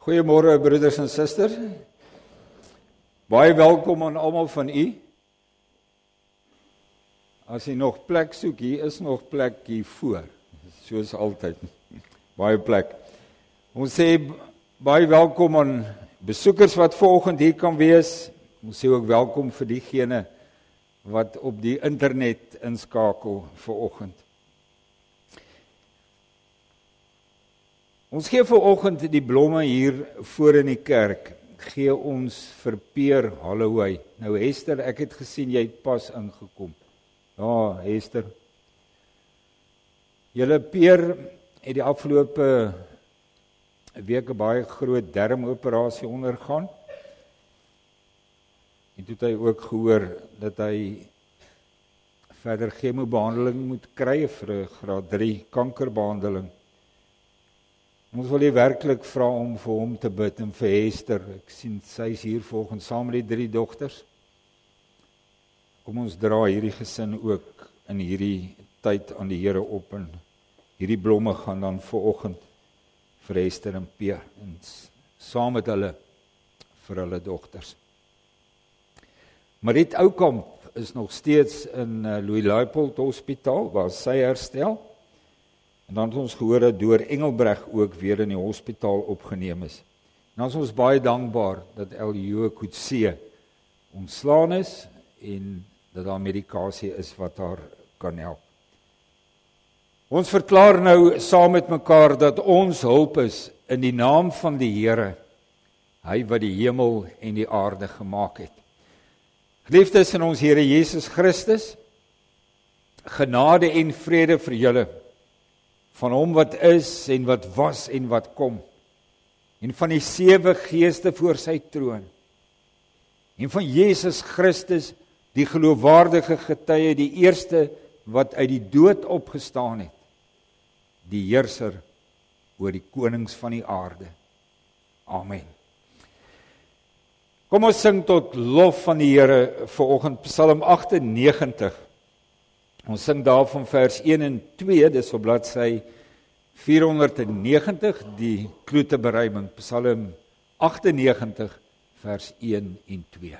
Goeiemôre broeders en susters. Baie welkom aan almal van u. As jy nog plek soek, hier is nog plek hier voor. Soos altyd. Baie plek. Ons sê baie welkom aan besoekers wat vanoggend hier kan wees. Ons sê ook welkom vir diegene wat op die internet inskakel vanoggend. Ons gee vanoggend die blomme hier voor in die kerk. Gee ons vir Peer Holloway. Nou Hester, ek het gesien jy het pas ingekom. Ja, Hester. Julle Peer het die afgelope week 'n baie groot darmoperasie ondergaan. En toe het hy ook gehoor dat hy verder chemobehandeling moet kry vir 'n graad 3 kankerbehandeling. Ons wil hier werklik vra om vir hom te bid en vir Hester. Ek sien sy is hier volgens saam met die 3 dogters. Kom ons dra hierdie gesin ook in hierdie tyd aan die Here op en hierdie blomme gaan dan vanoggend vir Hester en Peer en saam met hulle vir hulle dogters. Mariet Oukamp is nog steeds in Louis Luypold Hospitaal waar sy herstel. En dan het ons gehoor dat Deur Engelbreg ook weer in die hospitaal opgeneem is. En dan is ons baie dankbaar dat Eljo Kutse ontslaan is en dat daar medikasie is wat haar kan help. Ons verklaar nou saam met mekaar dat ons hulp is in die naam van die Here, hy wat die hemel en die aarde gemaak het. Geliefdes in ons Here Jesus Christus, genade en vrede vir julle, van hom wat is en wat was en wat kom, en van die 7 geeste voor sy troon, en van Jesus Christus, die geloofwaardige getuie, die eerste wat uit die dood opgestaan het, die heerser oor die konings van die aarde. Amen. Kom ons sing tot lof van die Here vanoggend Psalm 98. Ons sing daarvan vers 1 en 2, dis op bladsy 490, die Kloeteberuiming, Psalm 98, vers 1 en 2.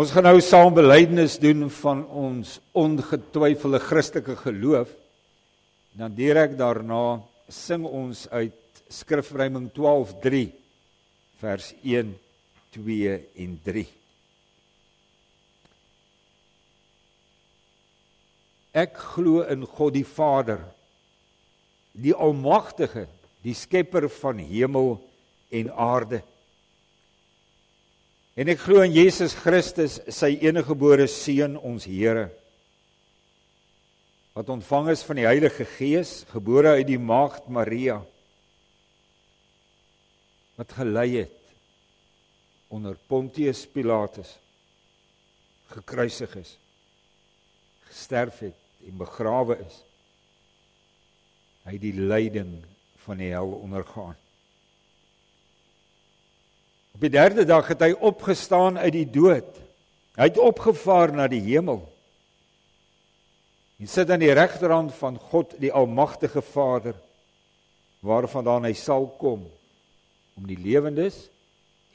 Ons gaan nou saam belydenis doen van ons ongetwyfelde Christelike geloof. Dan direk daarna sing ons uit Skrifruiming 12:3 vers 1, 2 en 3. Ek glo in God die Vader, die Almagtige, die skepper van hemel en aarde. En ek glo in Jesus Christus, sy eniggebore Seun, ons Here, wat ontvang is van die Heilige Gees, gebore uit die maagd Maria, wat gelei het onder Pontius Pilatus, gekruisig is, gesterf het en begrawe is. Hy het die lyding van die hel ondergaan. Op die 3de dag het hy opgestaan uit die dood. Hy het opgevaar na die hemel. En sit aan die regterhand van God, die Almagtige Vader, waarvandaan hy sal kom, om die lewendes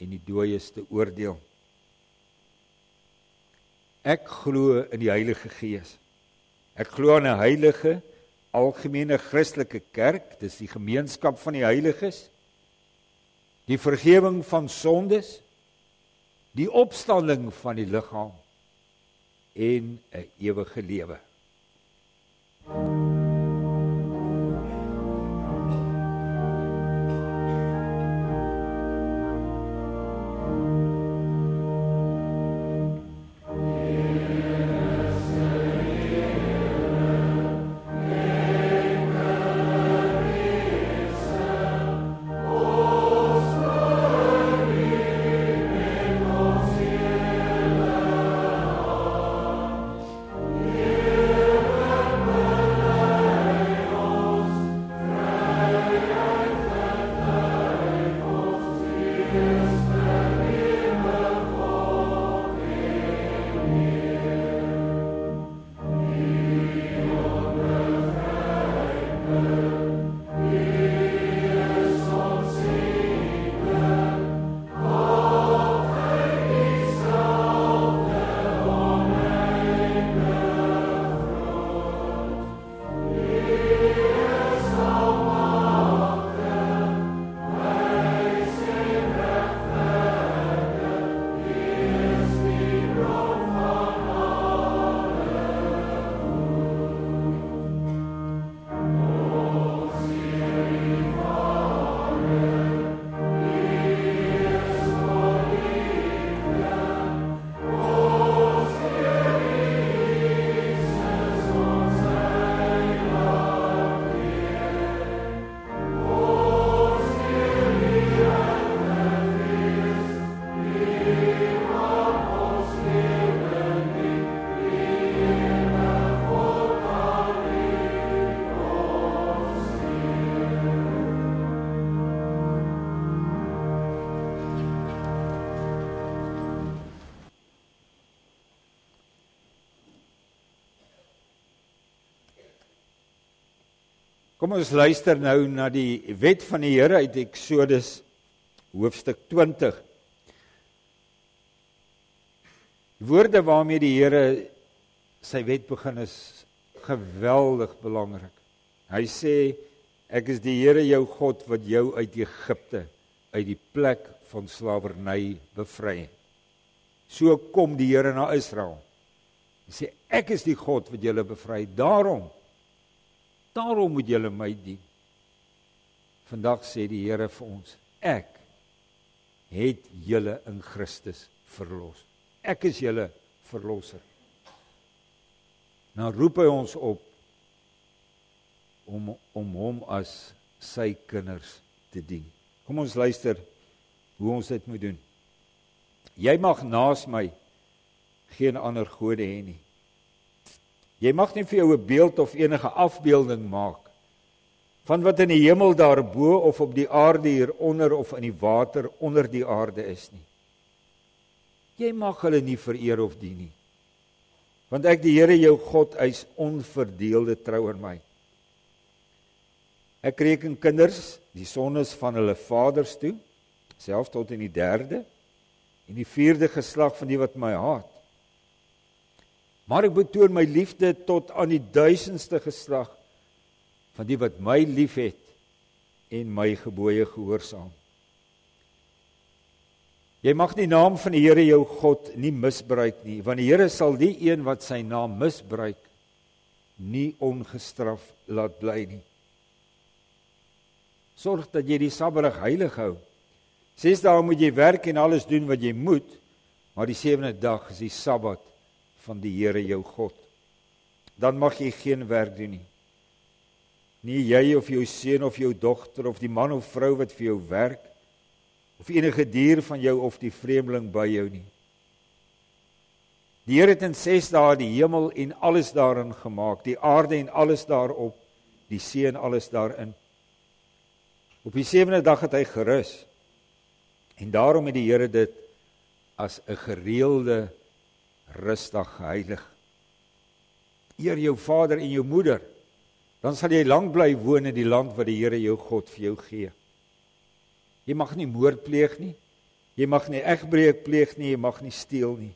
en die dooies te oordeel. Ek glo in die Heilige Gees. Ek glo aan 'n heilige, algemene Christelike kerk, dis die gemeenskap van die heiliges, die vergifnis van sondes, die opstanding van die liggaam en 'n ewige lewe. Kom ons luister nou na die wet van die Here uit Eksodus hoofstuk 20. Die woorde waarmee die Here sy wet begin is geweldig belangrik. Hy sê, ek is die Here jou God wat jou uit Egipte, uit die plek van slawerny bevry het. So kom die Here na Israel. Hy sê, ek is die God wat julle bevry het. Daarom moet julle my dien. Vandag sê die Here vir ons, ek het julle in Christus verlos. Ek is julle verlosser. Nou roep hy ons op om hom as sy kinders te dien. Kom ons luister hoe ons dit moet doen. Jy mag naas my geen ander gode hê nie. Jy mag nie vir jou 'n beeld of enige afbeelding maak van wat in die hemel daarbo of op die aarde hieronder of in die water onder die aarde is nie. Jy mag hulle nie vereer of dien nie. Want ek die Here jou God is onverdeelde trou aan my. Ek reken kinders die sondes van hulle vaders toe, selfs tot in die 3de en die 4de geslag van die wat my haat. Maar ek betoon my liefde tot aan die 1000ste geslag van die wat my liefhet en my gebooie gehoorsaam. Jy mag die naam van die Here jou God nie misbruik nie, want die Here sal die een wat sy naam misbruik, nie ongestraf laat bly nie. Sorg dat jy die Sabbatdag heilig hou. 6 dae moet jy werk en alles doen wat jy moet, maar die 7de dag is die Sabbat van die Here jou God. Dan mag jy geen werk doen nie. Nie jy of jou seun of jou dogter of die man of vrou wat vir jou werk, of enige dier van jou of die vreemdeling by jou nie. Die Here het in 6 dae die hemel en alles daarin gemaak, die aarde en alles daarop, die see en alles daarin. Op die 7de dag het hy gerus, en daarom het die Here dit as 'n gereelde rusdag geheilig. Eer jou vader en jou moeder, dan sal jy lank bly woon in die land wat die Here jou God vir jou gee. Jy mag nie moord pleeg nie, jy mag nie egbreek pleeg nie, jy mag nie steel nie.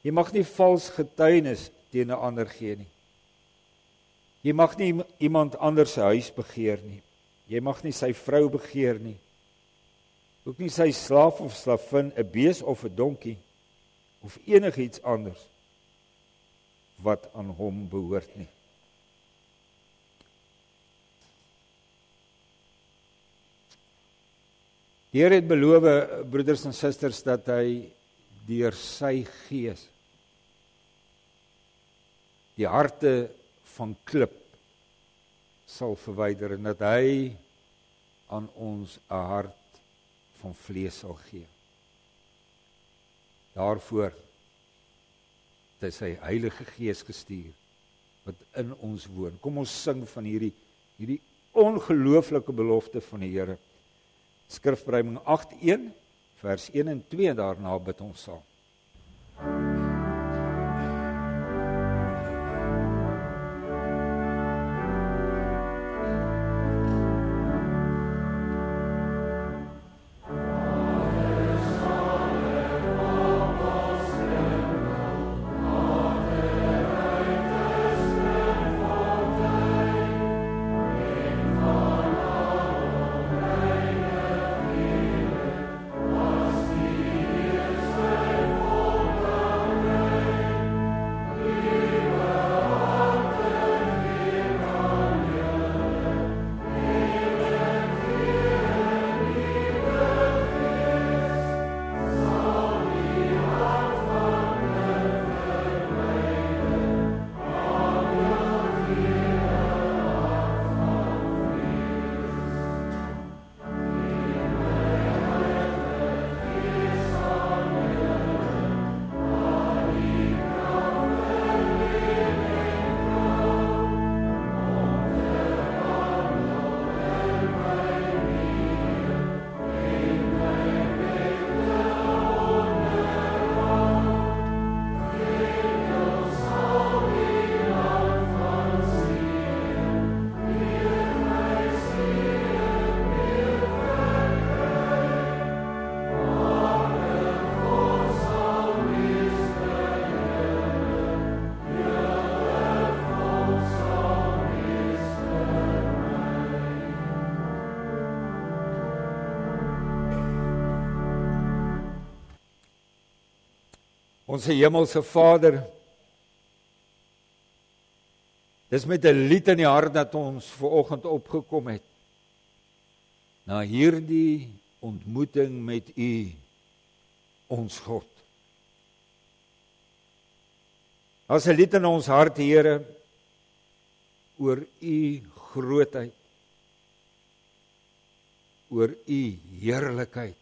Jy mag nie vals getuienis teen 'n ander gee nie. Jy mag nie iemand anders se huis begeer nie. Jy mag nie sy vrou begeer nie. Ook nie sy slaaf of slavin, 'n bees of 'n donkie, of enigiets anders wat aan hom behoort nie. Die Here het beloof, broeders en susters, dat hy deur sy gees die harte van klip sal verwyder en dat hy aan ons 'n hart van vlees sal gee. Daarvoor het hy sy Heilige Gees gestuur wat in ons woon. Kom ons sing van hierdie ongelooflike belofte van die Here. Skrifbreiding 8:1 vers 1 en 2 en daarna bid ons saam. Ons hemelse Vader, dis met 'n lied in die hart dat ons vanoggend opgekom het na hierdie ontmoeting met U, ons God. As 'n lied in ons hart, Here, oor U grootheid, oor U heerlikheid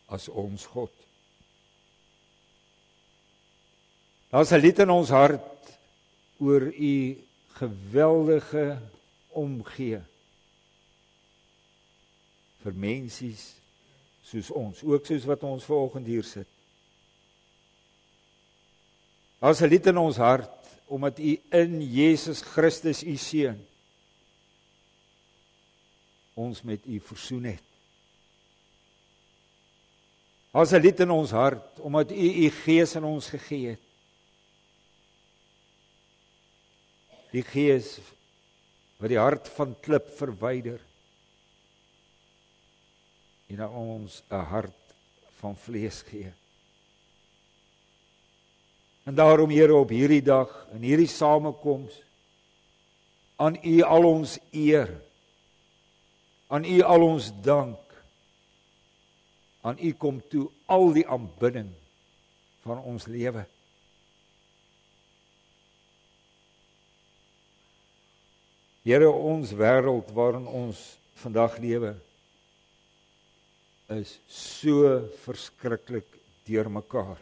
as ons God. Daar's 'n lied in ons hart oor U geweldige omgee vir mensies soos ons, ook soos wat ons vanoggend hier sit. Daar's 'n lied in ons hart omdat U in Jesus Christus U Seun ons met U versoen het. Daar's 'n lied in ons hart omdat U Gees aan ons gegee het. Die Gees wat die hart van klip verwyder en aan ons 'n hart van vlees gee. En daarom, Here, op hierdie dag, in hierdie samekoms, aan U al ons eer, aan U al ons dank, aan U kom toe al die aanbidding van ons lewe. Here, ons wêreld waarin ons vandag lewe, is so verskriklik deurmekaar.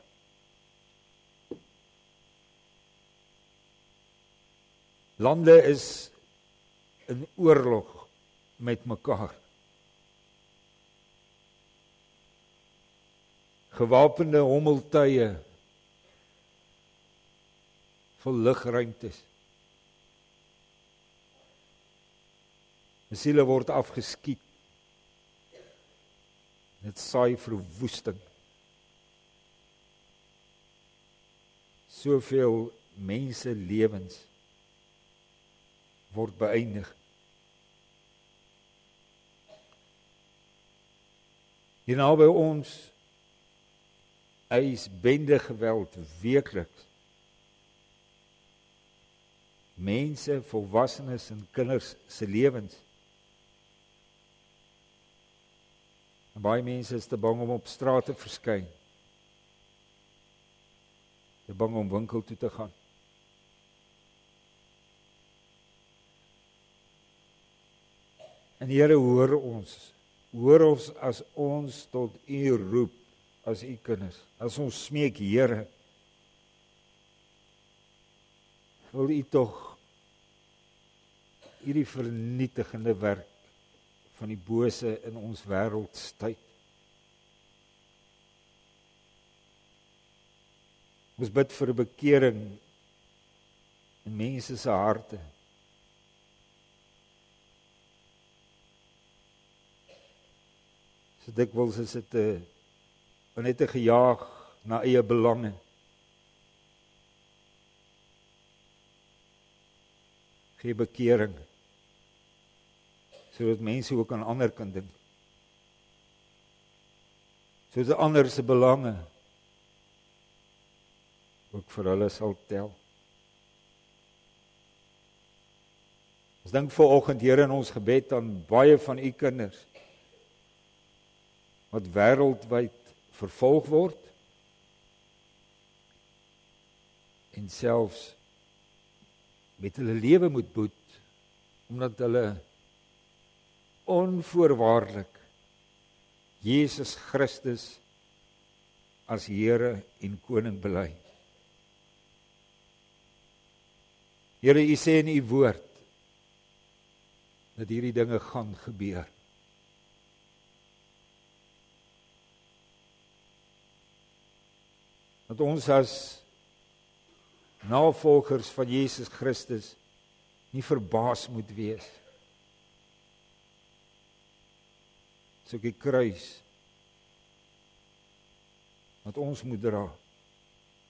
Lande is in oorlog met mekaar. Gewapende hommeltuie, vol lugruimtes. Siele word afgeskiet. Dit saai verwoesting. Soveel mense lewens word beëindig. Hier naby ons is bende geweld weekliks. Mense, volwassenes en kinders se lewens. En baie mense is te bang om op straat te verskyn. Te bang om winkel toe te gaan. En Here, hoor ons as ons tot U roep, as U kinders, as ons smeek, Here, wil U tog hierdie vernietigende werk van die bose in ons wêreld stuit. Ons bid vir 'n bekering in mense se harte. So dikwels is dit net 'n gejaag na eie belange. Gee bekering, sodat mense ook aan ander kan dink. Sodat ander se belange ook vir hulle sal tel. Ons dink vanoggend, Here, in ons gebed aan baie van U kinders wat wêreldwyd vervolg word en selfs met hulle lewe moet boet, omdat hulle onvoorwaardelik Jesus Christus as Here en Koning bely. Here, U sê in U woord dat hierdie dinge gaan gebeur. Dat ons as navolgers van Jesus Christus nie verbaas moet wees. So die kruis wat ons moet dra.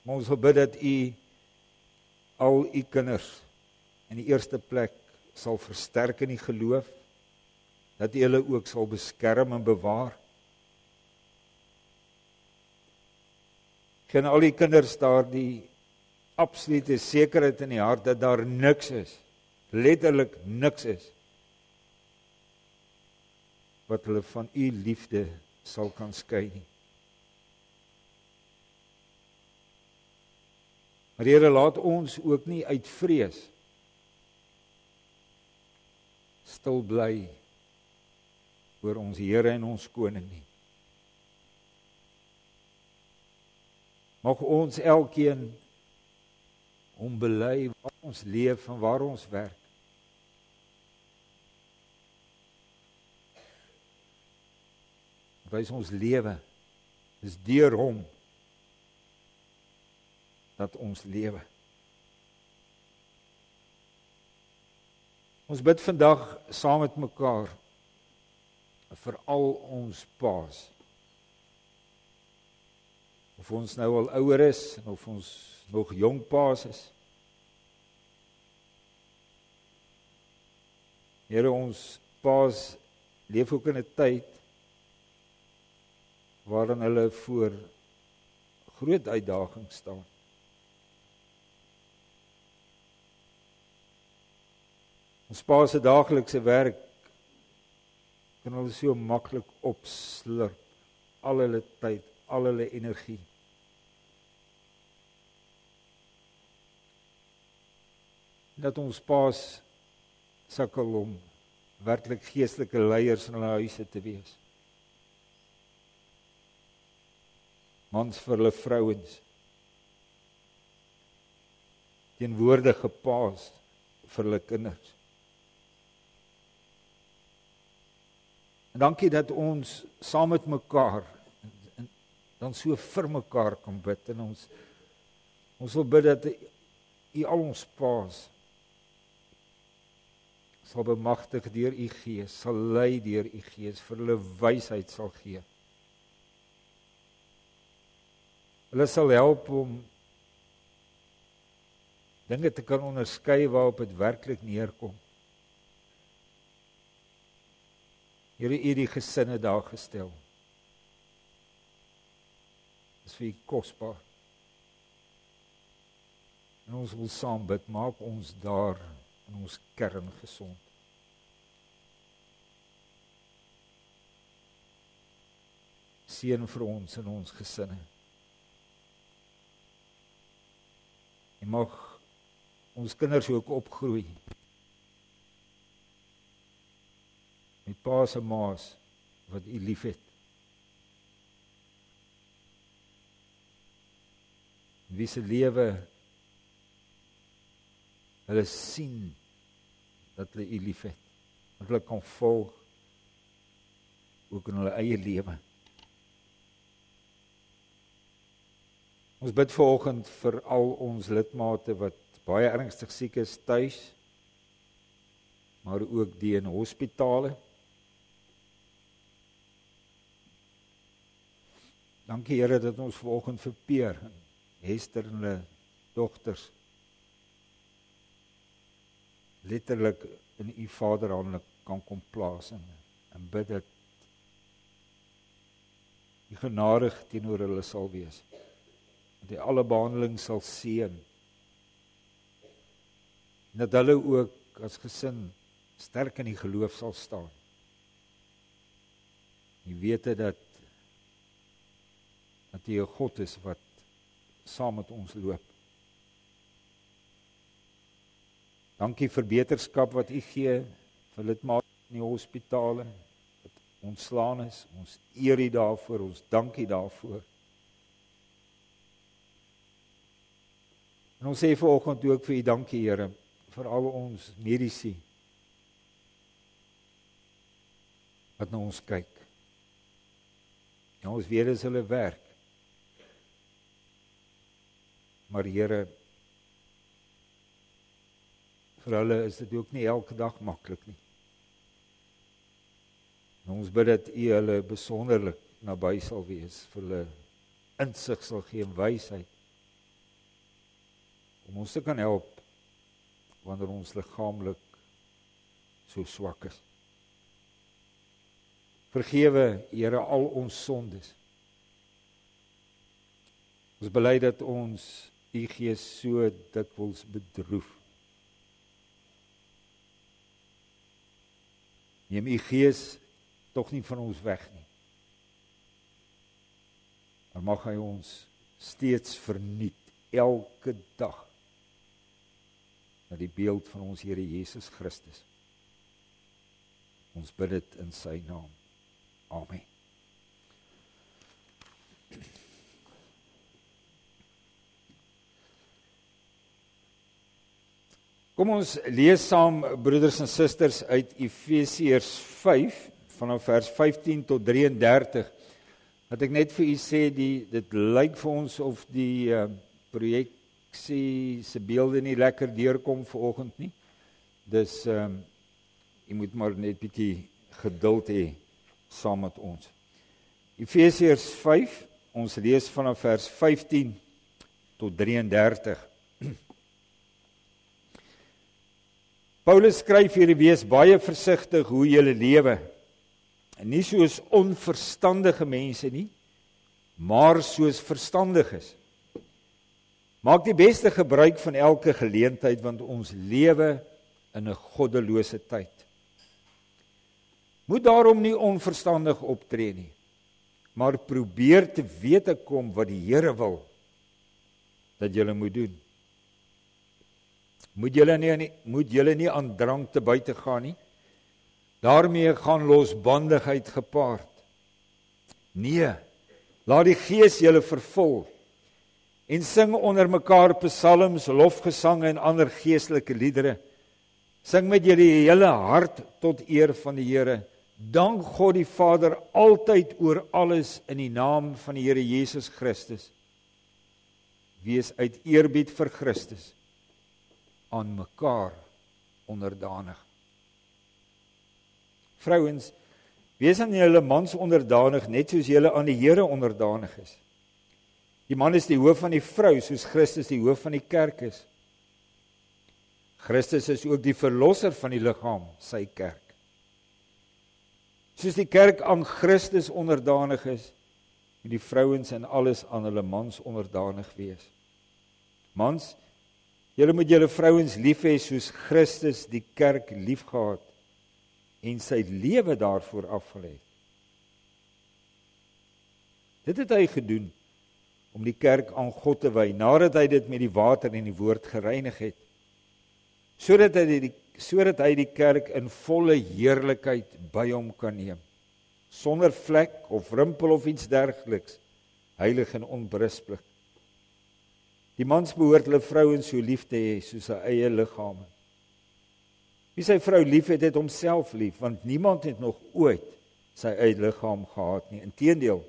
Maar ons wil bid dat U al U kinders in die eerste plek sal versterk in die geloof, dat U hulle ook sal beskerm en bewaar. Geen al die kinders daar die absolute sekerheid in die hart dat daar niks is, letterlik niks is, wat hulle van U liefde sal kan skei nie. Maar Here, laat ons ook nie uit vrees stil bly oor ons Here en ons Koning nie. Mag ons elkeen om bely waar ons leef en waar ons werk. Wys ons lewe is deur Hom dat ons lewe. Ons bid vandag saam met mekaar vir al ons paas. Of ons nou al ouer is en of ons nog jong paas is. Here, ons paas leef ook in 'n tyd waarin hulle voor groot uitdagings staan. Ons pa se daaglikse werk kan hulle so maklik opslurp, al hulle tyd, al hulle energie. Dat ons paas sukkel om werklik geestelike leiers in hulle huise te wees. Mans vir hulle vrouens. Teenwoordige paas vir hulle kinders. En dankie dat ons saam met mekaar en dan so vir mekaar kan bid en ons wil bid dat U al ons paas sal bemagtig deur U Gees, sal lei deur U Gees, vir hulle wysheid sal gee. Hulle sal help om dinge te kan onderskei waarop dit werklik neerkom. Here, U die gesinne daar gestel. Dis vir U kosbaar. En ons wil saam bid, maak ons daar in ons kern gesond. Seën vir ons en ons gesinne. En mag ons kinders ook opgroei met paas en maas wat U liefhet. Wie se lewe hulle sien dat hulle U liefhet, dat hulle kan volg ook in hulle eie lewe. Ons bid vanoggend vir al ons lidmate wat baie ernstig siek is tuis, maar ook die in hospitale. Dankie Here dat ons vanoggend vir Peer en Hester en hulle dogters letterlik in U Vaderhande kan kom plaas en bid dat U genadig teenoor hulle sal wees. Dat U alle behandeling sal seën. En dat hulle ook as gesin sterk in die geloof sal staan. U weet dat U 'n God is wat saam met ons loop. Dankie vir beterskap wat U gee vir lidmate in die hospitale, wat ontslaan is. Ons eer U daarvoor, ons dank U daarvoor. En ons sê vanoggend ook vir U dankie Here, vir al ons medici wat na ons kyk. Ja, ons weet dis hulle werk. Maar Here, vir hulle is dit ook nie elke dag maklik nie. En ons bid dat U hulle besonderlik naby sal wees, vir hulle insig sal gee en wysheid, om ons te kan help wanneer ons liggaamlik so swak is. Vergewe, Here, al ons sondes. Ons bely dat ons U Gees so dikwels bedroef. Neem U Gees tog nie van ons weg nie. Maar mag hy ons steeds vernuut, elke dag, na die beeld van ons Here Jesus Christus. Ons bid dit in sy naam. Amen. Kom ons lees saam, broeders en susters, uit Efesiërs 5, vanaf vers 15 tot 33. Wat ek net vir u sê, dit lyk vir ons of die projeksie se beelde nie lekker deurkom vanoggend nie. Dus jy moet maar net bietjie geduld hê saam met ons. Efesiërs 5, ons lees vanaf vers 15 tot 33. Paulus skryf hier: wees baie versigtig hoe julle lewe, en nie soos onverstandige mense nie, maar soos verstandiges. Maak die beste gebruik van elke geleentheid, want ons lewe in 'n goddelose tyd. Moet daarom nie onverstandig optree nie, maar probeer te wete kom wat die Here wil dat julle moet doen. Moet julle nie aan drank te buite gaan nie. Daarmee gaan losbandigheid gepaard. Nee, laat die Gees julle vervul en sing onder mekaar psalms, lofgesange en ander geestelike liedere. Sing met julle hele hart tot eer van die Here. Dank God die Vader altyd oor alles in die naam van die Here Jesus Christus. Wees uit eerbied vir Christus aan mekaar onderdanig. Vrouens, wees aan julle mans onderdanig, net soos julle aan die Here onderdanig is. Die man is die hoof van die vrou, soos Christus die hoof van die kerk is. Christus is ook die verlosser van die liggaam, sy kerk. Soos die kerk aan Christus onderdanig is, moet die vrouens in alles aan hulle mans onderdanig wees. Mans, julle moet julle vrouens lief hê soos Christus die kerk liefgehad en sy lewe daarvoor afgelê het. Dit het hy gedoen om die kerk aan God te wy, nadat hy dit met die water en die woord gereinig het, sodat hy die kerk in volle heerlikheid by hom kan neem, sonder vlek of rimpel of iets dergeliks, heilig en onberisplik. Die mans behoort hulle vrouens so lief te hê soos sy eie liggame. Wie sy vrou lief het, het homself lief, want niemand het nog ooit sy eie liggaam gehad nie. Inteendeel,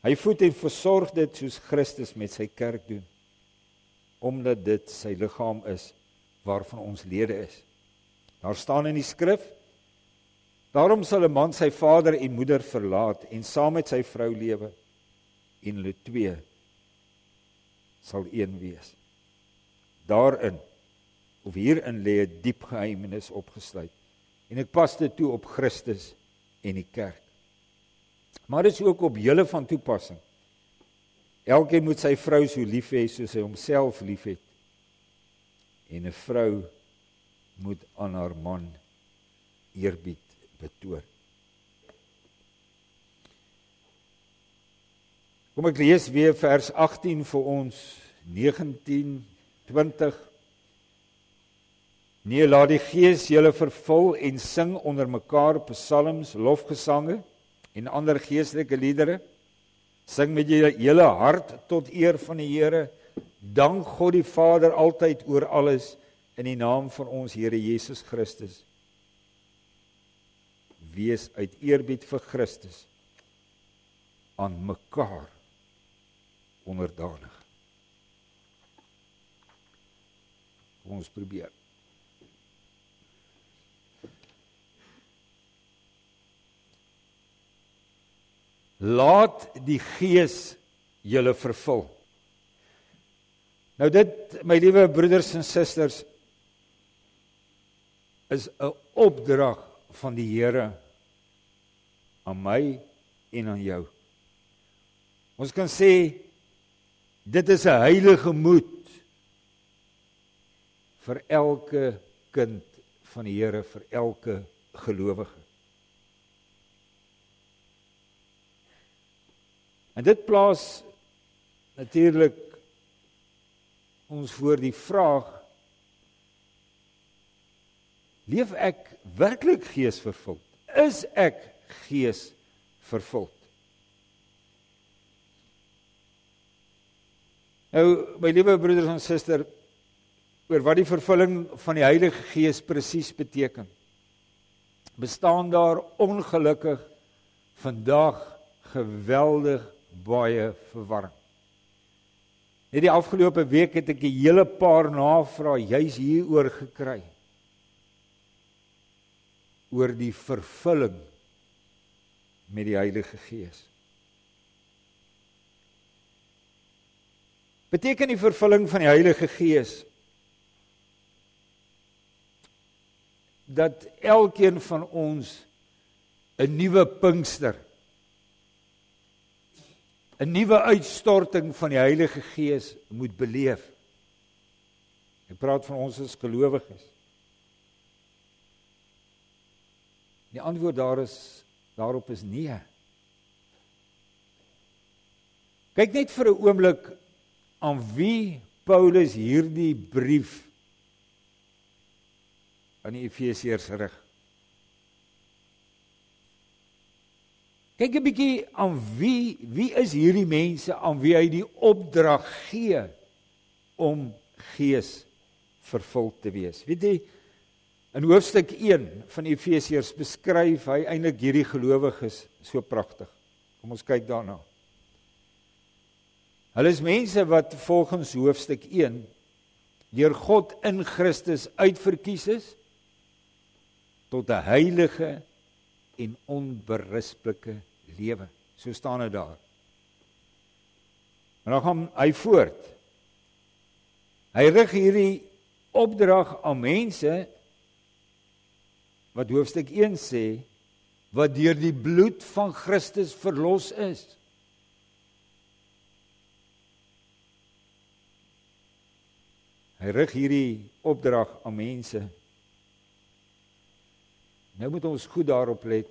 hy voed en versorg dit soos Christus met sy kerk doen, omdat dit sy liggaam is, waarvan ons lede is. Daar staan in die skrif, daarom sal 'n man sy vader en moeder verlaat en saam met sy vrou lewe, en hulle twee sal een wees. Daarin, of hierin lê 'n diep geheimenis opgesluit, en ek pas dit toe op Christus en die kerk. Maar dit is ook op julle van toepassing. Elkeen moet sy vrou so lief hê soos hy homself lief het, en 'n vrou moet aan haar man eerbied betoon. Kom ek lees weer vers 18 vir ons, 19, 20. Nee, laat die Gees julle vervul en sing onder mekaar psalms, lofgesange en ander geestelike liedere. Sing met julle hele hart tot eer van die Here. Dank God die Vader altyd oor alles in die naam van ons Here Jesus Christus. Wees uit eerbied vir Christus aan mekaar onderdanig. Kom ons probeer. Laat die Gees julle vervul. Nou dit, my liewe broeders en susters, is 'n opdrag van die Here aan my en aan jou. Ons kan sê, dit is 'n heilige moed vir elke kind van die Here, vir elke gelowige. En dit plaas natuurlik ons voor die vraag, leef ek werklik geesvervuld? Is ek geesvervuld? Nou, my liewe broeders en susters, oor wat die vervulling van die Heilige Gees presies beteken, bestaan daar ongelukkig vandag geweldig baie verwarring. Net die afgelope week het ek 'n hele paar navrae juis hieroor gekry, oor die vervulling met die Heilige Gees. Beteken die vervulling van die Heilige Gees dat elkeen van ons 'n nuwe Pinkster, 'n nuwe uitstorting van die Heilige Gees moet beleef? Ek praat van ons as gelowiges. Die antwoord daarop is nee. Kyk net vir 'n oomblik aan wie Paulus hierdie brief aan die Efesiërs rig. Kyk 'n bietjie aan wie is hierdie mense aan wie hy die opdrag gee om gees vervuld te wees. Weet jy, in hoofstuk 1 van Efesiërs beskryf hy eintlik hierdie gelowiges so pragtig. Kom ons kyk daarna. Hulle is mense wat volgens hoofstuk 1 deur God in Christus uitverkies is tot 'n heilige en onberisplike lewe. So staan dit daar. En dan gaan hy voort. Hy rig hierdie opdrag aan mense wat hoofstuk 1 sê, wat deur die bloed van Christus verlos is. Hy rig hierdie opdrag aan mense. Nou moet ons goed daarop let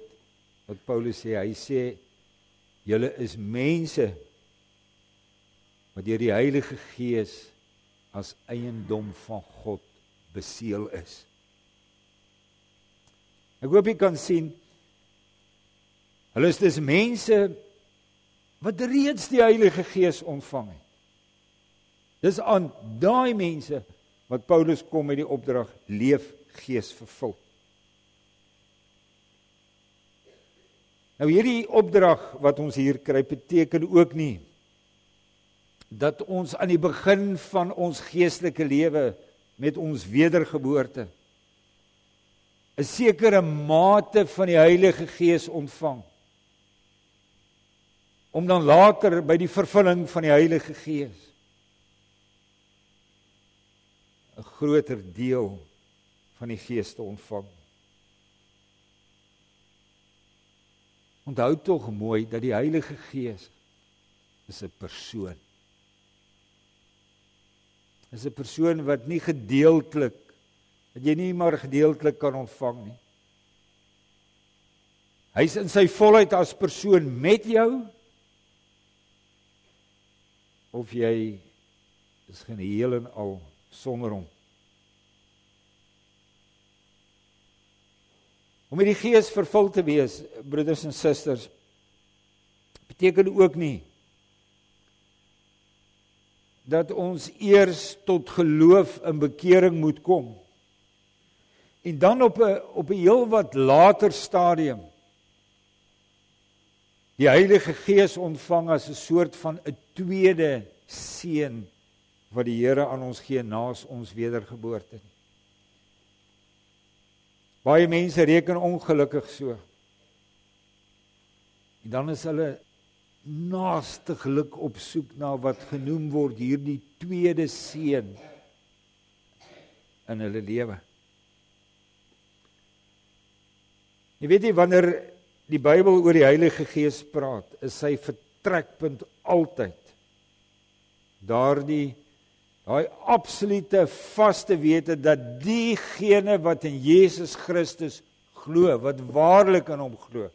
wat Paulus sê. Hy sê, julle is mense wat deur die Heilige Gees as eiendom van God beseël is. Ek hoop jy kan sien, hulle is dus mense wat reeds die Heilige Gees ontvang het. Dis aan daai mense wat Paulus kom met die opdrag, leef gees vervuld. Nou hierdie opdrag wat ons hier kry, beteken ook nie dat ons aan die begin van ons geestelike lewe met ons wedergeboorte 'n sekere mate van die Heilige Gees ontvang, om dan later by die vervulling van die Heilige Gees 'n groter deel van die Gees te ontvang. Onthou tog mooi dat die Heilige Gees is 'n persoon. Is 'n persoon wat nie gedeeltelik, dat jy nie maar gedeeltelik kan ontvang nie. Hy is in sy volheid as persoon met jou, of jy is geheel en al sonder hom. Om met die Gees vervul te wees, broeders en susters, beteken ook nie dat ons eers tot geloof en bekering moet kom en dan op 'n heel wat later stadium die Heilige Gees ontvang as 'n soort van 'n tweede seën wat die Here aan ons gee na ons wedergeboorte. Baie mense reken ongelukkig so. En dan is hulle naastiglik op soek na wat genoem word hierdie tweede seën in hulle lewe. Jy weet nie, wanneer die Bybel oor die Heilige Gees praat, is sy vertrekpunt altyd daai absolute vaste wete dat diegene wat in Jesus Christus glo, wat waarlik in hom glo,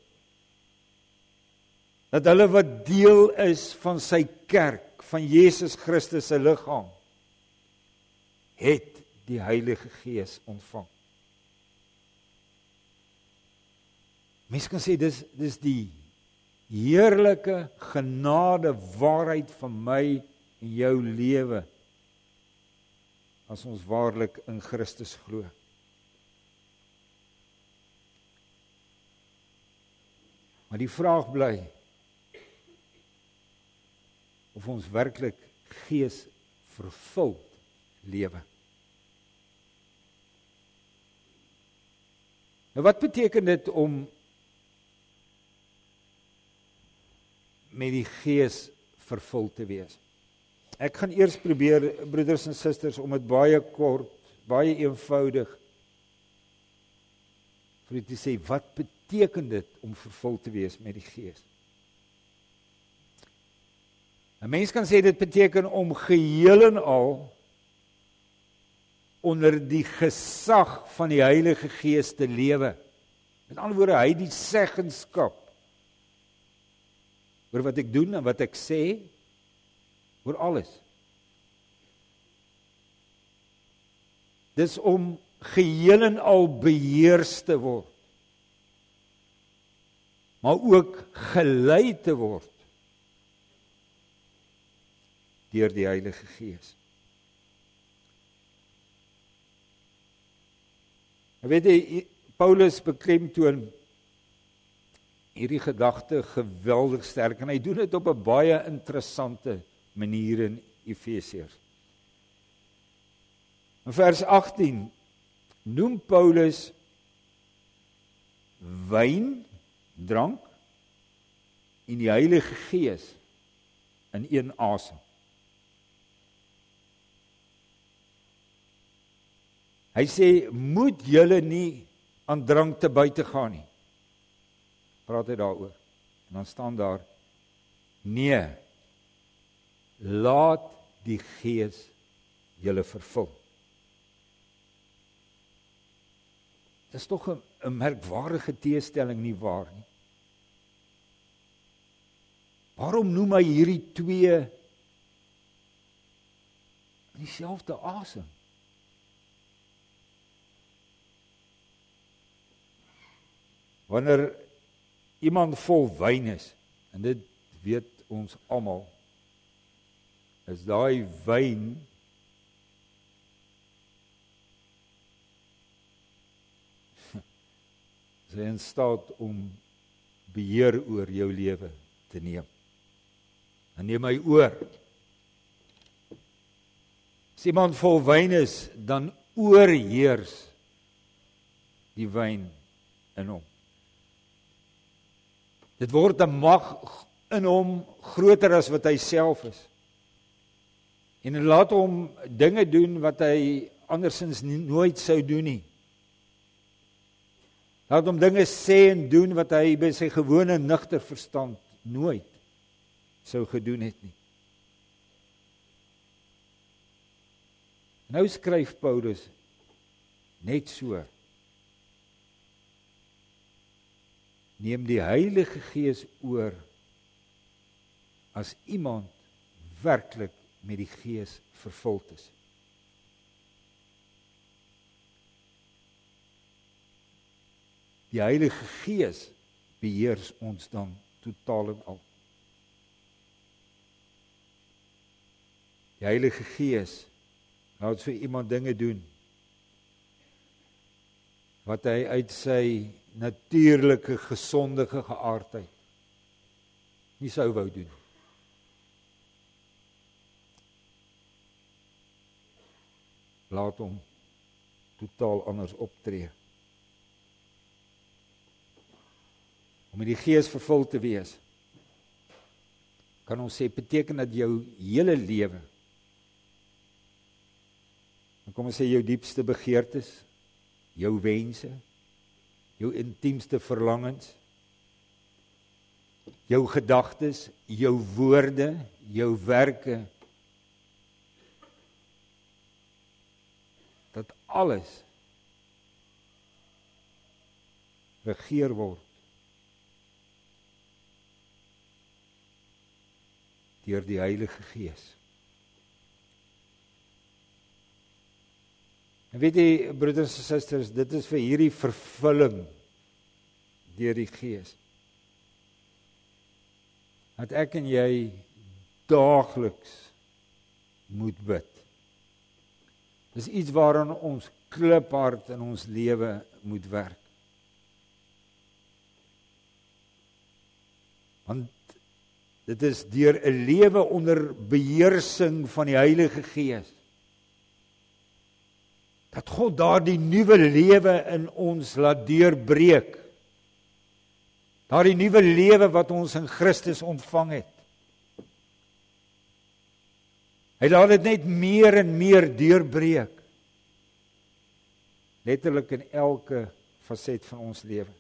dat hulle wat deel is van sy kerk, van Jesus Christus se liggaam, het die Heilige Gees ontvang. Mens kan sê, dis die heerlike genade waarheid van my en jou lewe, as ons waarlik in Christus glo. Maar die vraag bly, of ons werklik gees vervuld lewe. Nou wat beteken dit om met die Gees vervuld te wees? Ek gaan eers probeer, broeders en susters, om dit baie kort, baie eenvoudig vir u te sê, wat beteken dit om vervuld te wees met die Gees? 'n Mens kan sê dit beteken om geheel en al onder die gesag van die Heilige Gees te lewe. Met ander woorde, hy het die seggenskap oor wat ek doen en wat ek sê, oor alles. Dis om geheel en al beheers te word, maar ook gelei te word deur die Heilige Gees. Weet jy, Paulus beklemtoon hierdie gedagte geweldig sterk, en hy doen dit op 'n baie interessante manier in Efesiërs. In vers 18 noem Paulus wyn, drank en die Heilige Gees in een asem. Hy sê, moet julle nie aan drank te buite gaan nie. Praat hy daaroor. En dan staan daar, nee, laat die Gees julle vervul. Dit is tog 'n merkwaardige teestelling, nie waar nie? Waarom noem hy hierdie twee in dieselfde asem? Wanneer iemand vol wyn is, en dit weet ons almal, is daai wyn is hy in staat om beheer oor jou lewe te neem. En neem hy oor. As iemand vol wyn is, dan oorheers die wyn in hom. Dit word 'n mag in hom groter as wat hy self is. En dit laat hom dinge doen wat hy andersins nooit sou doen nie. Laat hom dinge sê en doen wat hy by sy gewone nugter verstand nooit sou gedoen het nie. Nou skryf Paulus net so. Neem die Heilige Gees oor as iemand werklik met die Gees vervuld is. Die Heilige Gees beheers ons dan totaal en al. Die Heilige Gees laat vir iemand dinge doen wat hy uit sy natuurlike, gesondige geaardheid nie sou wou doen. Laat hom totaal anders optree. Om met die Gees vervul te wees, kan ons sê, beteken dat jou hele lewe, en kom ons sê jou diepste begeertes, jou wense, jou intiemste verlangens, jou gedagtes, jou woorde, jou werke, dat alles regeer word deur die Heilige Gees. En weet jy, broeders en susters, dit is vir hierdie vervulling deur die Gees, dat ek en jy daagliks moet bid. Dis iets waaraan ons kliphard in ons lewe moet werk. Want dit is deur 'n lewe onder beheersing van die Heilige Gees dat God daardie nuwe lewe in ons laat deurbreek. Daardie nuwe lewe wat ons in Christus ontvang het. Hy laat dit net meer en meer deurbreek. Letterlik in elke faset van ons lewe.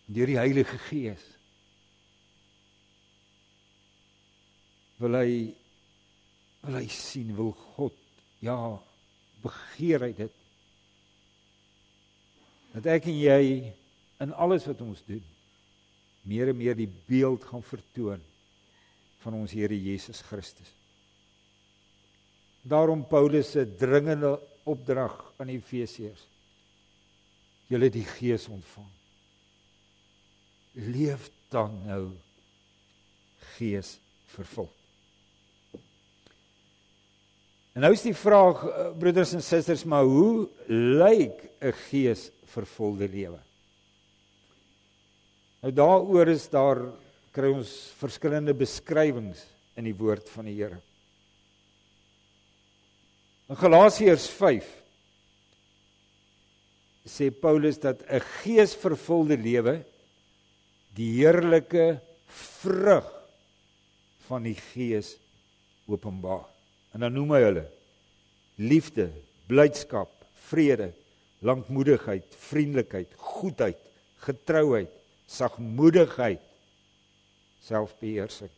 Deur die Heilige Gees wil hy sien, wil God, ja, begeer hy dit, dat ek en jy in alles wat ons doen, meer en meer die beeld gaan vertoon van ons Here Jesus Christus. Daarom Paulus se dringende opdrag aan die Efesiërs. Julle het die Gees ontvang. Leef dan nou Gees vervul. En nou is die vraag, broeders en susters, maar hoe lyk 'n Gees vervulde lewe? Nou daaroor kry ons verskillende beskrywings in die woord van die Here. In Galasiërs 5 sê Paulus dat 'n geesvervulde lewe die heerlike vrug van die Gees openbaar. En dan noem hy hulle liefde, blydskap, vrede, lankmoedigheid, vriendelikheid, goedheid, getrouheid, sagmoedigheid, selfbeheersing.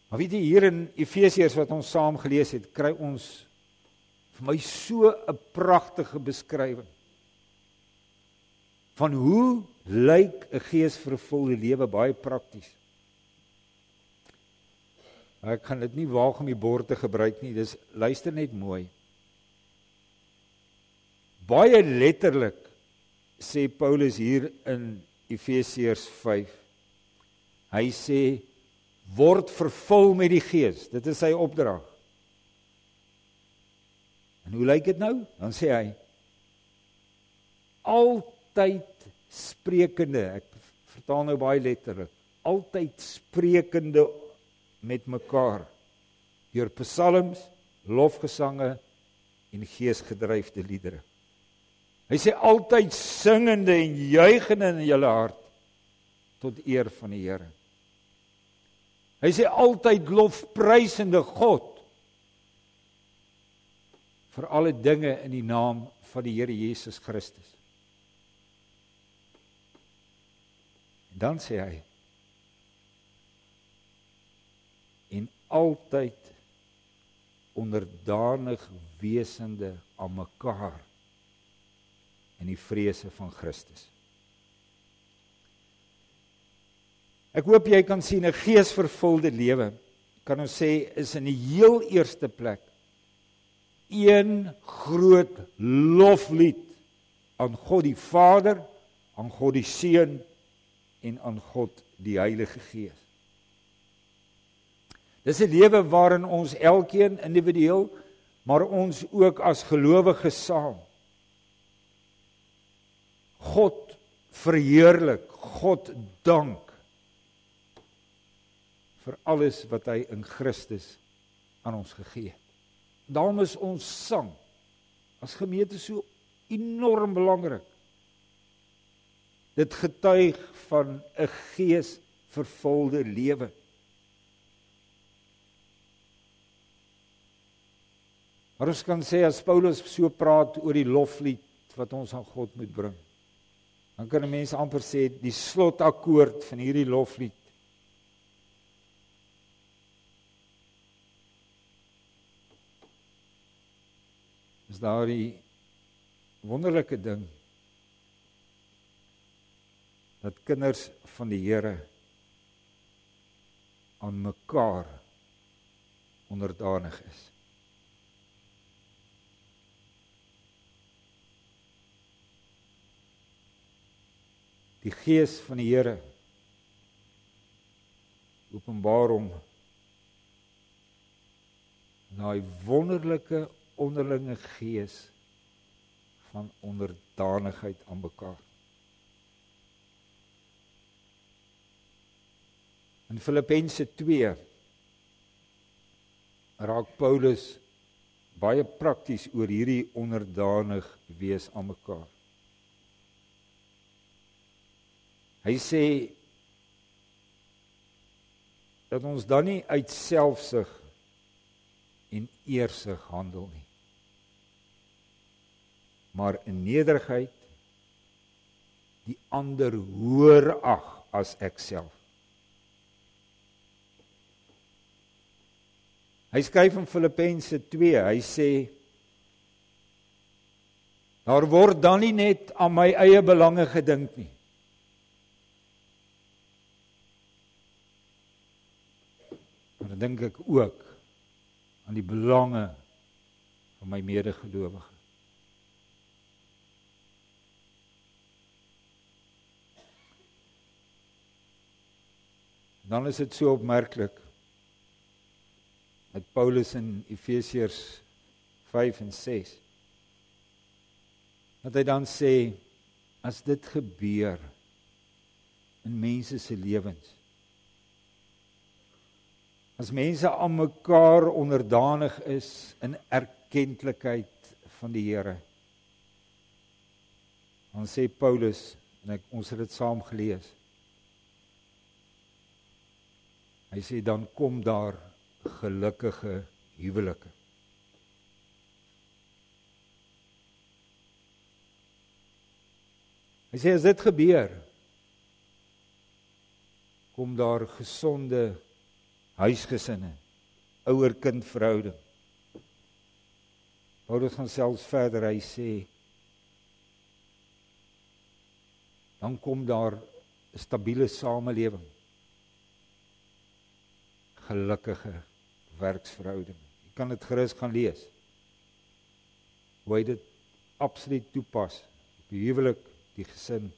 Maar weet jy, hier in Efesiërs wat ons saam gelees het, kry ons vir my so 'n pragtige beskrywing van hoe lyk 'n geesvervulde lewe, baie prakties. Ek gaan dit nie waag om die bord te gebruik nie, dis luister net mooi. Baie letterlik sê Paulus hier in Efesiërs 5, hy sê, word vervul met die Gees, dit is sy opdrag. En hoe lyk dit nou? Dan sê hy, altyd sprekende, ek vertaal nou baie letterlik, altyd sprekende met mekaar, deur psalms, lofgesange en geesgedryfde liedere. Hy sê altyd singende en juigende in julle hart, tot eer van die Here. Hy sê altyd lofprysende God, vir alle dinge in die naam van die Here Jesus Christus. En dan sê hy, en altyd onderdanig wesende aan mekaar in die vrese van Christus. Ek hoop jy kan sien 'n geesvervulde lewe, kan ons sê, is in die heel eerste plek een groot loflied aan God die Vader, aan God die Seun en aan God die Heilige Gees. Dis 'n lewe waarin ons elkeen individueel, maar ons ook as gelowiges saam God verheerlik, God dank vir alles wat hy in Christus aan ons gegee het. Daarom is ons sang as gemeente so enorm belangrik. Dit getuig van 'n geesvervulde lewe. Maar ons kan sê, as Paulus so praat oor die loflied wat ons aan God moet bring, dan kan 'n mens amper sê, die slotakkoord van hierdie loflied is daardie wonderlike ding dat kinders van die Here aan mekaar onderdanig is. Die Gees van die Here openbaar hom daai wonderlike onderlinge gees van onderdanigheid aan mekaar. In Filippense 2 raak Paulus baie prakties oor hierdie onderdanig wees aan mekaar. Hy sê dat ons dan nie uit selfsug en eersug handel nie, maar in nederigheid die ander hoër ag as ek self. Hy skryf in Filippense 2, hy sê, Daar word dan nie net aan my eie belange gedink nie. Maar dan dink ek ook aan die belange van my medegelowige. Dan is dit so opmerklik met Paulus in Efesiërs 5 en 6. Dat hy dan sê, as dit gebeur in mense se lewens, as mense aan mekaar onderdanig is in erkentlikheid van die Here, dan sê Paulus, en ons het dit saam gelees, hy sê, dan kom daar gelukkige huwelike. Hy sê, as dit gebeur, kom daar gesonde huisgesinne, ouer-kind verhouding. Paulus gaan selfs verder, hy sê, dan kom daar 'n stabiele samelewing, gelukkige werksverhouding. Jy kan dit gerus gaan lees, hoe hy dit absoluut toepas, op die huwelik, die gesin,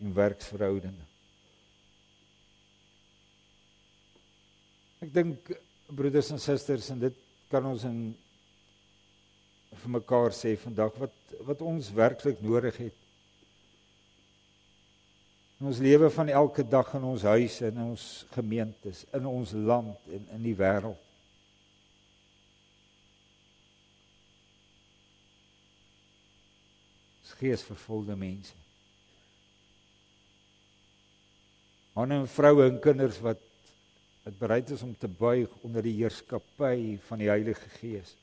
en werksverhoudinge. Ek dink, broeders en susters, en dit kan ons vir mekaar sê vandag, wat ons werklik nodig het, in ons lewe van elke dag in ons huise, in ons gemeentes, in ons land en in die wêreld. Ons geesvervulde mense. Manne en vroue en kinders wat bereid is om te buig onder die heerskappy van die Heilige Gees.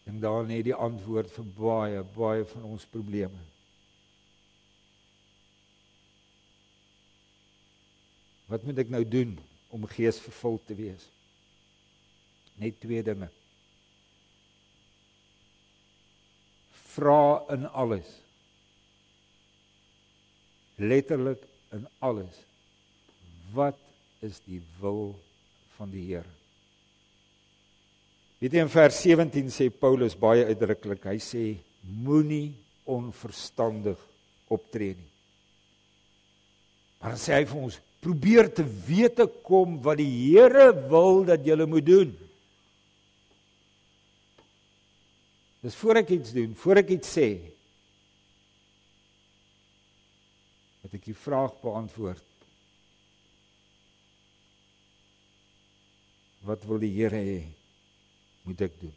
En daar net die antwoord vir baie van ons probleme. Wat moet ek nou doen om geesvervuld te wees? Net 2 dinge. Vra in alles. Letterlik in alles. Wat is die wil van die Here? Weet jy, in vers 17 sê Paulus baie uitdruklik, hy sê, moenie onverstandig optree nie. Maar dan sê hy vir ons, probeer te wete kom wat die Here wil dat julle moet doen. Dis voor ek iets doen, voor ek iets sê, dat ek die vraag beantwoord. Wat wil die Here hê? Moet ek doen?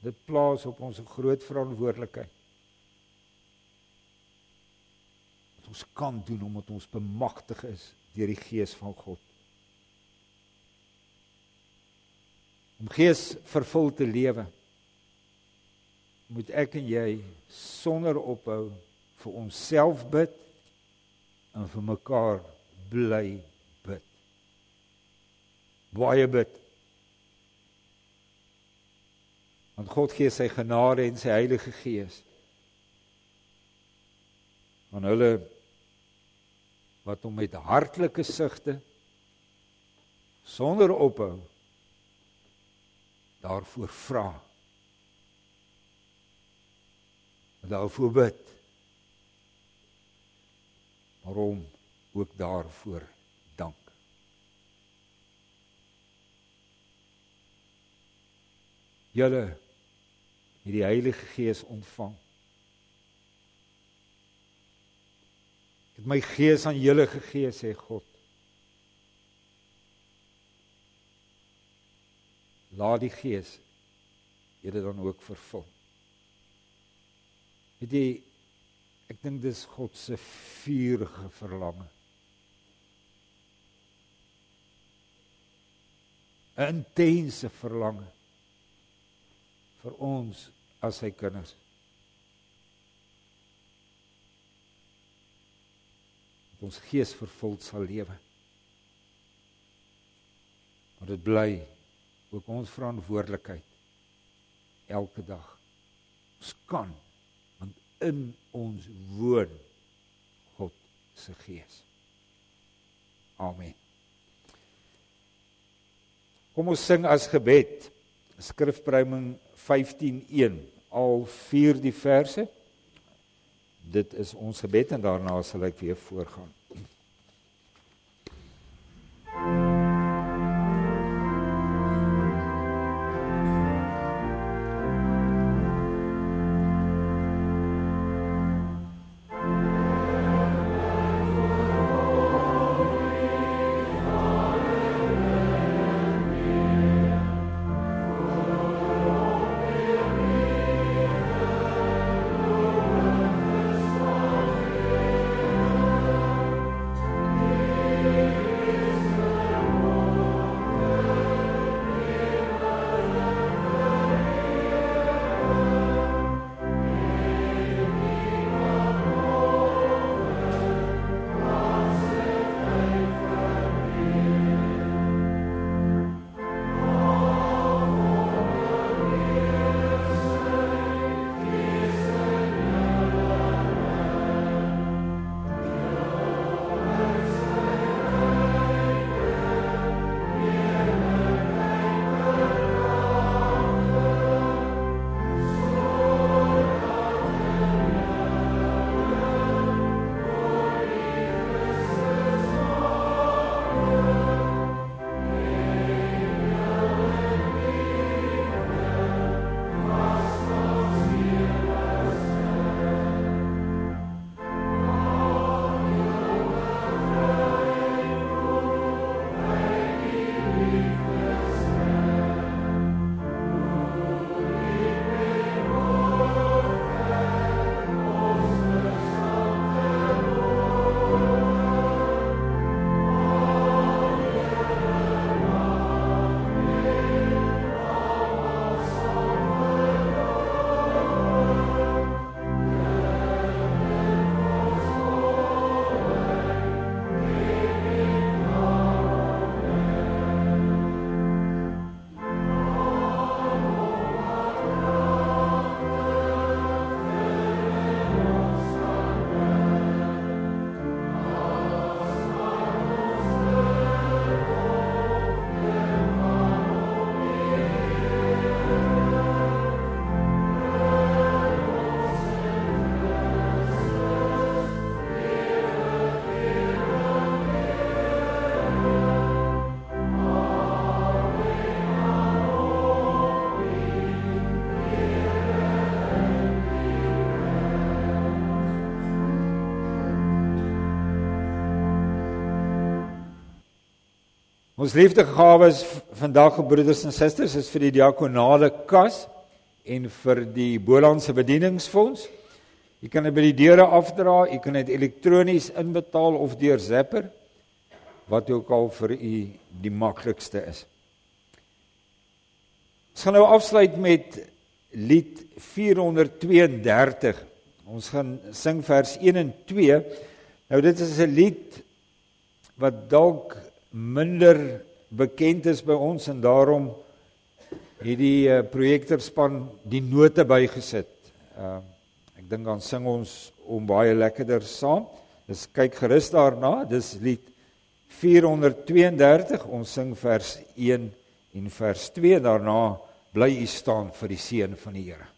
Dit plaas op ons 'n groot verantwoordelikheid. Wat ons kan doen omdat ons bemagtig is deur die Gees van God. Om geesvervuld te lewe, moet ek en jy sonder ophou vir onsself bid en vir mekaar bly bid. Baie bid. Want God gee sy genade en sy Heilige Gees aan hulle wat hom met hartlike sigte sonder ophou daarvoor vra. Daarvoor bid. Maar hom ook daarvoor dank. Julle het die Heilige Gees ontvang. Ek het my gees aan julle gegee, sê God. Laat die Gees julle dan ook vervul. Weet jy, ek dink dis God se vurige verlange. 'n intense verlange vir ons as sy kinders. Dat ons gees vervuld sal lewe. Maar dit bly ook ons verantwoordelikheid elke dag. Ons kan, want in ons woon God se Gees. Amen. Kom ons sing as gebed, Skrifpruiming 15:1, al 4 die verse. Dit is ons gebed en daarna sal ek weer voorgaan. Ons liefdegawes vandag, broeders en susters, is vir die diakonale kas en vir die Bolandse bedieningsfonds. Jy kan dit by die deure afdra, jy kan dit elektronies inbetaal of deur Zapper, wat ook al vir u die maklikste is. Ons gaan nou afsluit met lied 432. Ons gaan sing vers 1 en 2. Nou dit is 'n lied wat dalk minder bekend is by ons en daarom het die projektorspan die note bygesit. Ek dink dan sing ons om baie lekkerder saam. Dus kyk gerus daarna, dis lied 432, ons sing vers 1 en vers 2, daarna bly u staan vir die seën van die Here.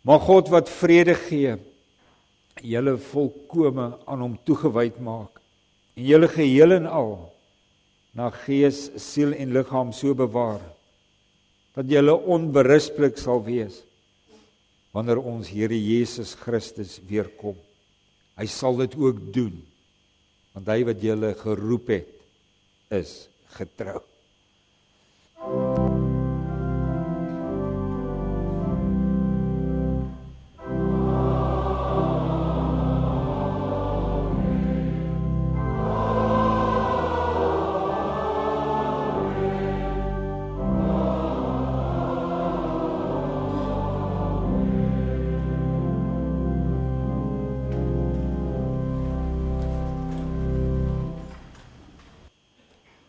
Maar God wat vrede gee, julle volkome aan hom toegewyd maak, en julle geheel en al, na gees, siel en liggaam so bewaar, dat julle onberispelik sal wees, wanneer ons Here Jesus Christus weer kom. Hy sal dit ook doen, want hy wat julle geroep het, is getrou.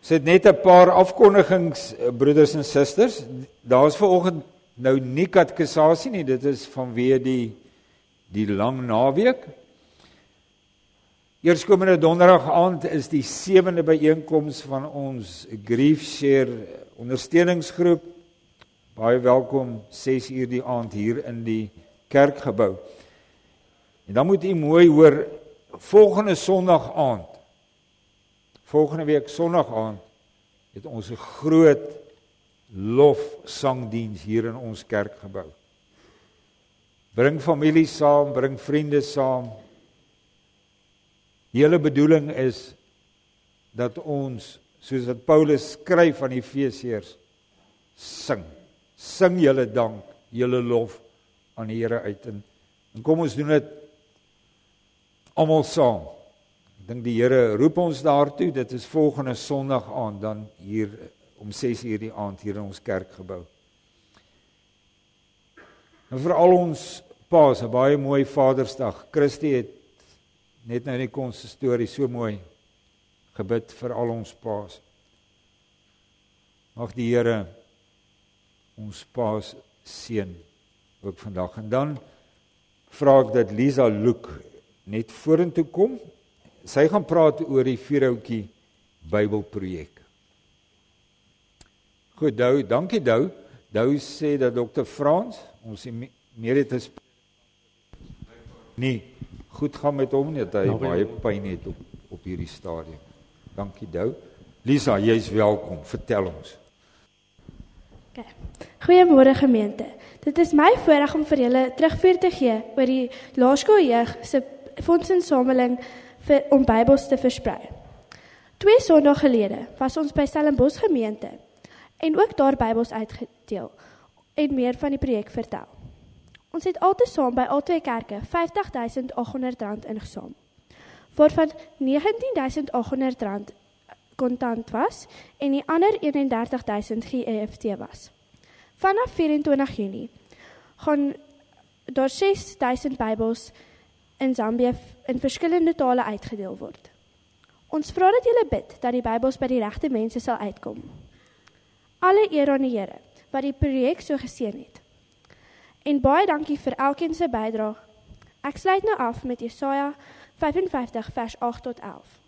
Ons het net 'n paar afkondigings, broeders en susters. Daar's vanoggend nou nie katekisasie nie, dit is vanweë die lang naweek. Eerskomende donderdag aand is die 7de byeenkoms van ons Grief Share ondersteuningsgroep. Baie welkom, 6:00 die aand hier in die kerkgebou. En dan moet u mooi hoor, volgende Sondag aand, volgende week Sondag aand, het ons 'n groot lofsangdiens hier in ons kerkgebou. Bring familie saam, bring vriende saam. Die hele bedoeling is dat ons, soos wat Paulus skryf aan die Efesiërs, sing julle dank, julle lof aan die Here uit. En kom ons doen dit almal saam. Ek dink die Here roep ons daartoe, dit is volgende Sondag aand, dan hier om 6:00 die aand hier in ons kerkgebou. En vir al ons paas, 'n baie mooi Vadersdag. Christie het net nou in die konsistorie so mooi gebid vir al ons paas. Mag die Here ons paas seën ook vandag. En dan vra ek dat Lisa Luke net vorentoe kom. Sy gaan praat oor die Vierhoutjie Bybelprojek. Goed, dankie Dou. Dou sê dat Dr. Frans, ons emeritus nie goed gaan met hom nie, dat hy baie pyn het op hierdie stadium. Dankie Dou. Lisa, jy's welkom, vertel ons. Okay. Goeiemôre gemeente. Dit is my voorreg om vir julle terugvoer te gee oor die laerskooljeug se fondsinsameling om Bybels te versprei. 2 Sondae gelede was ons by Stellenbosch gemeente en ook daar Bybels uitgedeel en meer van die projek vertel. Ons het altesaam by al 2 kerke R50.800 ingesamel, waarvan R19.800 kontant was en die ander R31.000 ge-EFT was. Vanaf 24 Junie gaan daar 6.000 Bybels in Zambië in verskillende tale uitgedeel word. Ons vra dat julle bid dat die Bybels by die regte mense sal uitkom. Alle eer aan die Here wat die projek so geseën het. En baie dankie vir elkeen se bydrae. Ek sluit nou af met Jesaja 55 vers 8 tot 11.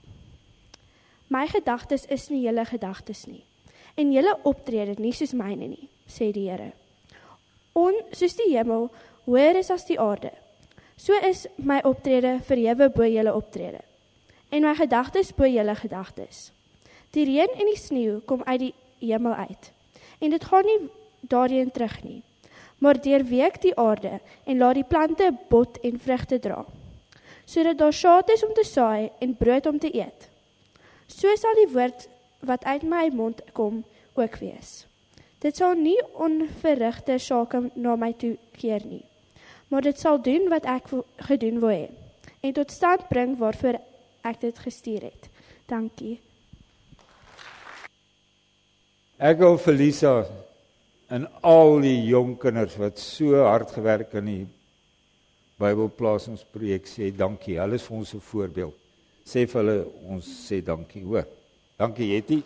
My gedagtes is nie julle gedagtes nie, en julle optrede nie soos myne nie, sê die Here. Soos die hemel hoër is as die aarde, so is my optrede verhewe bo julle optrede, en my gedagtes bo julle gedagtes. Die reën en die sneeu kom uit die hemel uit, en dit gaan nie daarheen terug nie, maar deurweek die aarde en laat die plante bot en vrugte dra, sodat daar saad is om te saai en brood om te eet. So sal die woord wat uit my mond kom ook wees. Dit sal nie onverrigte sake na my toe keer nie, maar dit sal doen wat ek gedoen wil hê, en tot stand bring waarvoor ek dit gestuur het. Dankie. Ek wil vir Lisa en al die jong kinders wat so hard gewerk aan die Bybelplasingsprojek sê dankie. Hulle is vir ons 'n voorbeeld. Sê vir hulle ons sê dankie, hoor. Dankie Jetty.